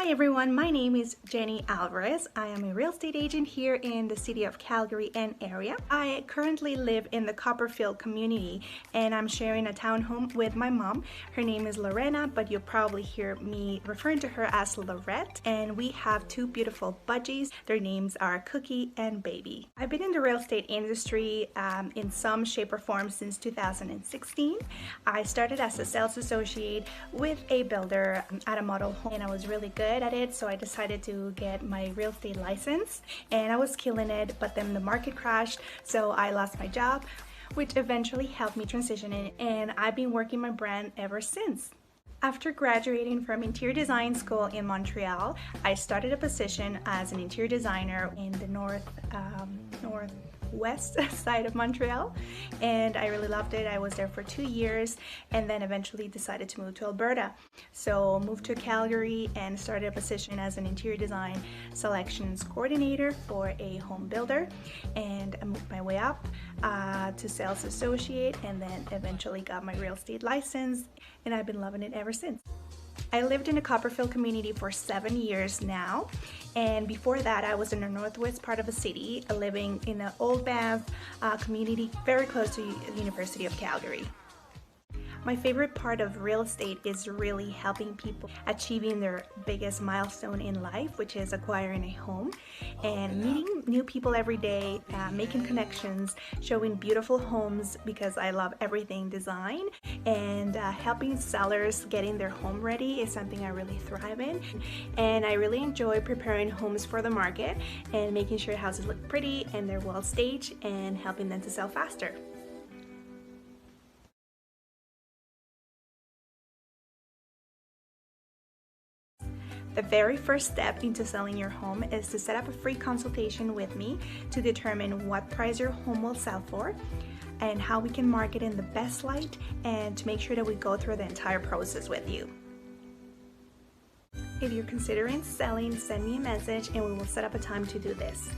Hi everyone, my name is Jenny Alvarez. I am a real estate agent here in the city of Calgary and area. I currently live in the Copperfield community and I'm sharing a townhome with my mom. Her name is Lorena, but you'll probably hear me referring to her as Lorette. And we have two beautiful budgies. Their names are Cookie and Baby. I've been in the real estate industry in some shape or form since 2016. I started as a sales associate with a builder at a model home and I was really good at it, so I decided to get my real estate license and I was killing it, but then the market crashed, so I lost my job, which eventually helped me transition in, and I've been working my brand ever since. After graduating from interior design school in Montreal, I started a position as an interior designer in the northwest side of Montreal, and I really loved it. I was there for 2 years and then eventually decided to move to Alberta. So moved to Calgary and started a position as an interior design selections coordinator for a home builder, and I moved my way up to sales associate and then eventually got my real estate license, and I've been loving it ever since. I lived in the Copperfield community for 7 years now, and before that I was in the northwest part of the city, living in an old Banff community very close to the University of Calgary. My favorite part of real estate is really helping people achieving their biggest milestone in life, which is acquiring a home, and meeting new people every day, making connections, showing beautiful homes because I love everything design, and helping sellers getting their home ready is something I really thrive in. And I really enjoy preparing homes for the market and making sure houses look pretty and they're well staged and helping them to sell faster. The very first step into selling your home is to set up a free consultation with me to determine what price your home will sell for and how we can market in the best light, and to make sure that we go through the entire process with you. If you're considering selling, send me a message and we will set up a time to do this.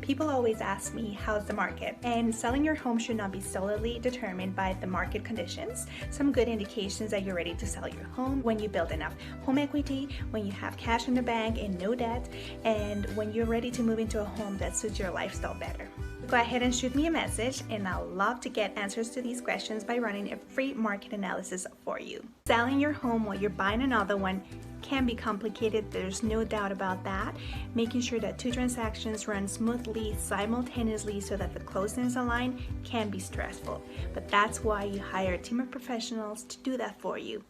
People always ask me, how's the market? And selling your home should not be solely determined by the market conditions. Some good indications that you're ready to sell your home: when you build enough home equity, when you have cash in the bank and no debt, and when you're ready to move into a home that suits your lifestyle better. Go ahead and shoot me a message and I'll love to get answers to these questions by running a free market analysis for you. Selling your home while you're buying another one can be complicated, there's no doubt about that. Making sure that two transactions run smoothly simultaneously so that the closings align can be stressful, but that's why you hire a team of professionals to do that for you.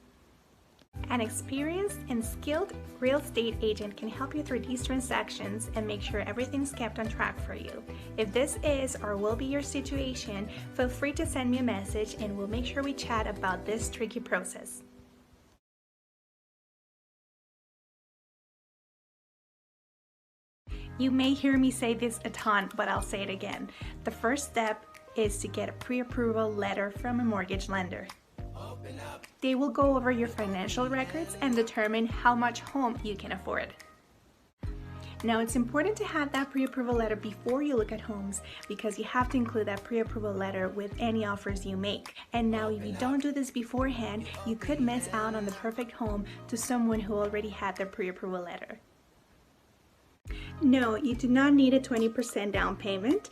An experienced and skilled real estate agent can help you through these transactions and make sure everything's kept on track for you. If this is or will be your situation, feel free to send me a message and we'll make sure we chat about this tricky process. You may hear me say this a ton, but I'll say it again. The first step is to get a pre-approval letter from a mortgage lender. They will go over your financial records and determine how much home you can afford. Now, it's important to have that pre-approval letter before you look at homes, because you have to include that pre-approval letter with any offers you make. And now, if you don't do this beforehand, you could miss out on the perfect home to someone who already had their pre-approval letter. No, you do not need a 20% down payment.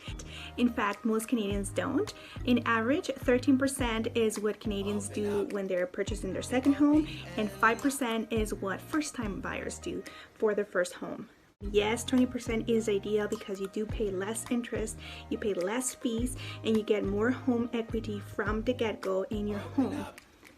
In fact, most Canadians don't. In average, 13% is what Canadians do when they're purchasing their second home, and 5% is what first-time buyers do for their first home. Yes, 20% is ideal because you do pay less interest, you pay less fees, and you get more home equity from the get-go in your home.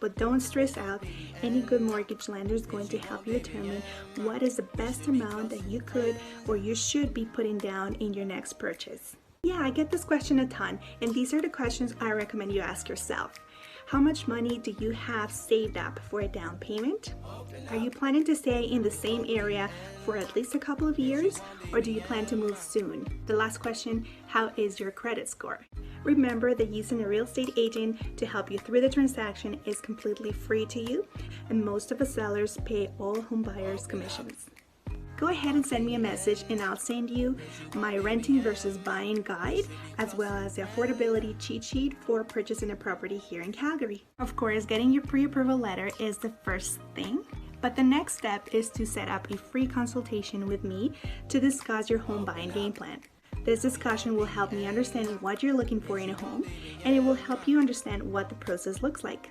But don't stress out. Any good mortgage lender is going to help you determine what is the best amount that you could or you should be putting down in your next purchase. Yeah, I get this question a ton, and these are the questions I recommend you ask yourself. How much money do you have saved up for a down payment? Are you planning to stay in the same area for at least a couple of years, or do you plan to move soon? The last question, how is your credit score? Remember that using a real estate agent to help you through the transaction is completely free to you, and most of the sellers pay all home buyers commissions. go ahead and send me a message and I'll send you my renting versus buying guide, as well as the affordability cheat sheet for purchasing a property here in Calgary. Of course, getting your pre-approval letter is the first thing, but the next step is to set up a free consultation with me to discuss your home buying game plan. This discussion will help me understand what you're looking for in a home, and it will help you understand what the process looks like.